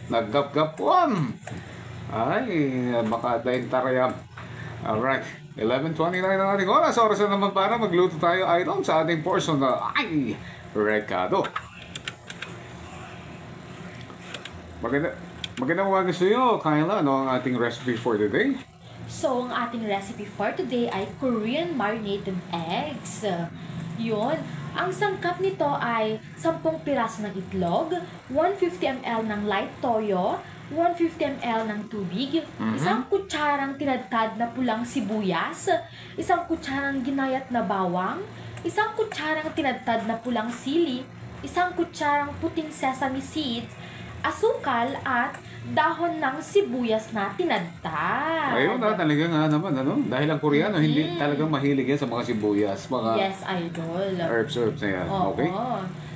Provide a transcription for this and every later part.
Naggap-gapwam. Ay, baka daing tarayam. Alright, 11:29 ang ating oras. Oras na naman para magluto tayo idol sa ating portion na ay rekado. Magandang umaga sa iyo, Kyla. Ano ang ating recipe for today? So, ang ating recipe for today ay Korean marinated eggs. Yun. Ang sangkap nito ay 10 piraso ng itlog, 150 ml ng light toyo, 150 ml ng tubig, isang kutsarang tinadtad na pulang sibuyas, isang kutsarang ginayat na bawang, isang kutsarang tinadtad na pulang sili, isang kutsarang puting sesame seeds, asukal at dahon ng sibuyas na tinadtad. Ayun na, talaga nga naman, ano? Dahil ang Koreano, hindi talagang mahilig yan sa mga sibuyas, mga yes, idol. herbs na yan. Okay?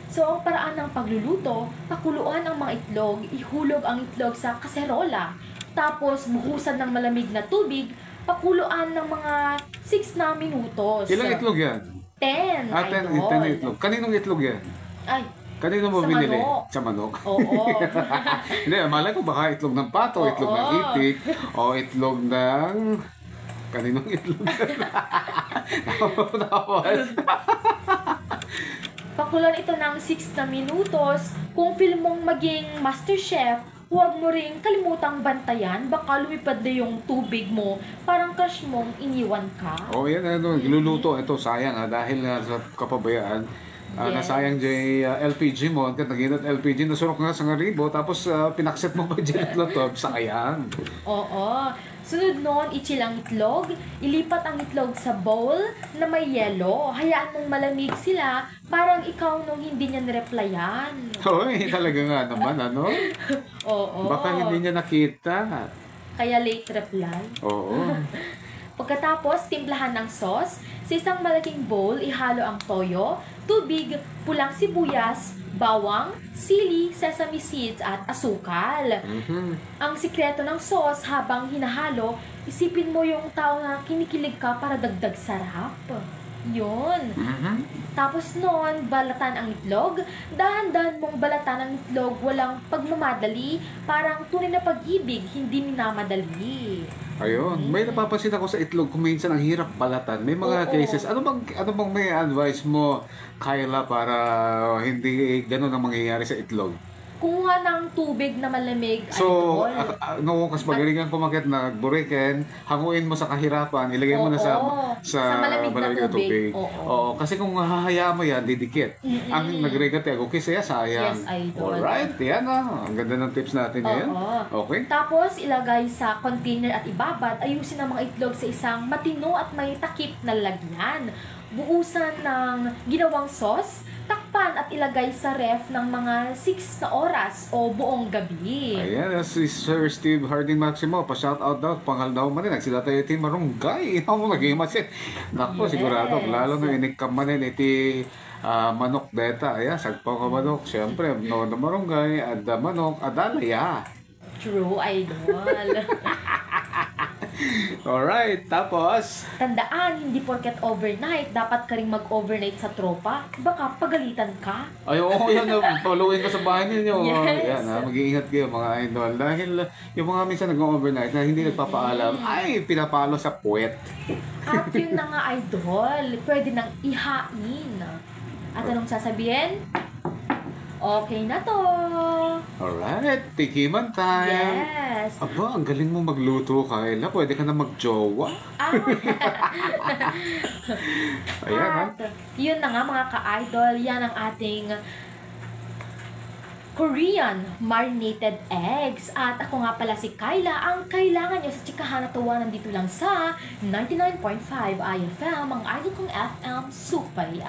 So, ang paraan ng pagluluto, pakuluan ang mga itlog, ihulog ang itlog sa kaserola, tapos buhusan ng malamig na tubig, pakuluan ng mga 6 na minutos. Ilang itlog yan? 10, 10 idol. itlog. Kaninong itlog yan? Ay, Kanino mo sa binili? manok. Sa manok? Oo. Hindi, malay ko baka itlog ng pato, itlog ng itik, o itlog ng... Kaninong itlog? Tapos. Pakulan ito ng 6 na minutos. Kung feel mong maging master chef, huwag mo ring kalimutang bantayan. Baka lumipad na yung tubig mo. Parang crush mong iniwan ka. Oh, yan, ano, iluluto. Ito, sayang ha, dahil sa kapabayaan. Yes. Nasayang dyan LPG mo, naginat LPG, nasurok nga sa ngaribo, tapos pinakset mo pa dyan itlog, sayang. Oo. Sunod noon, ichilang itlog. Ilipat ang itlog sa bowl na may yelo. Hayaan mong malamig sila, parang ikaw nung hindi niya nireplyan. Hoy, talaga nga naman, ano? Oo. Baka hindi niya nakita. Kaya late reply. Oo. Pagkatapos, timplahan ng sauce. Sa isang malaking bowl, ihalo ang toyo, tubig, pulang sibuyas, bawang, sili, sesame seeds, at asukal. Ang sikreto ng sauce habang hinahalo, isipin mo yung tao na kinikilig ka para dagdag sarap. Yun. Tapos noon, balatan ang itlog. Dahan-dahan mong balatan ang itlog, walang pagmamadali, parang tunay na pag-ibig, hindi minamadali. Ayun, may napapansin ako sa itlog kung minsan ang hirap balatan. May mga cases. Ano bang may advice mo, Kyla, para hindi ganun ang mangyayari sa itlog? Kumuha ng tubig na malamig. So, kas magalingan pumakit na buriken, hanguin mo sa kahirapan, ilagay mo na sa malamig na tubig. Oo, kasi kung hahayaan mo yan, didikit. Ang nagregate ako, kasi sayang. Yes, idol. Alright, yan ang ganda ng tips natin ngayon. Okay. Tapos, ilagay sa container at ibabad, ayusin ang mga itlog sa isang matino at may takip na lalagyan. Buusan ng ginawang sauce, takpan at ilagay sa ref ng mga 6 na oras o buong gabi. Ayan, si Sir Steve Harding Maximo, pa-shoutout daw, pangal daw man rin, sila tayo iti marunggay. Ikaw mo nag-imasin. Naku, sigurado, lalo na inikam man rin iti manok beta. Ayan, sagpaw ka manok. Siyempre, no na marunggay, ada manok, adalaya. True, idol. Alright, tapos? Tandaan, hindi porket overnight, dapat ka ring mag-overnight sa tropa. Baka pagalitan ka. Ay, oo, yan. Followin ko sa bahay ninyo. Yes. Yan, mag-iingat kayo mga idol. Dahil yung mga minsan nag-overnight na hindi nagpapaalam, ay, pinapalo sa puwet. At yun na nga, idol. Pwede nang ihain. At anong sasabihin? Okay na to. Alright, tikiman time. Yes. Aba, ang galing mo magluto, Kyla. Pwede ka na mag-jowa. Ayan, ha? At yun na nga mga ka-idol. Yan ang ating Korean marinated eggs. At ako nga pala si Kyla. Ang kailangan nyo sa Chikahan at Tawanan dito lang sa 99.5 IFM, ang idol kong FM, Supay.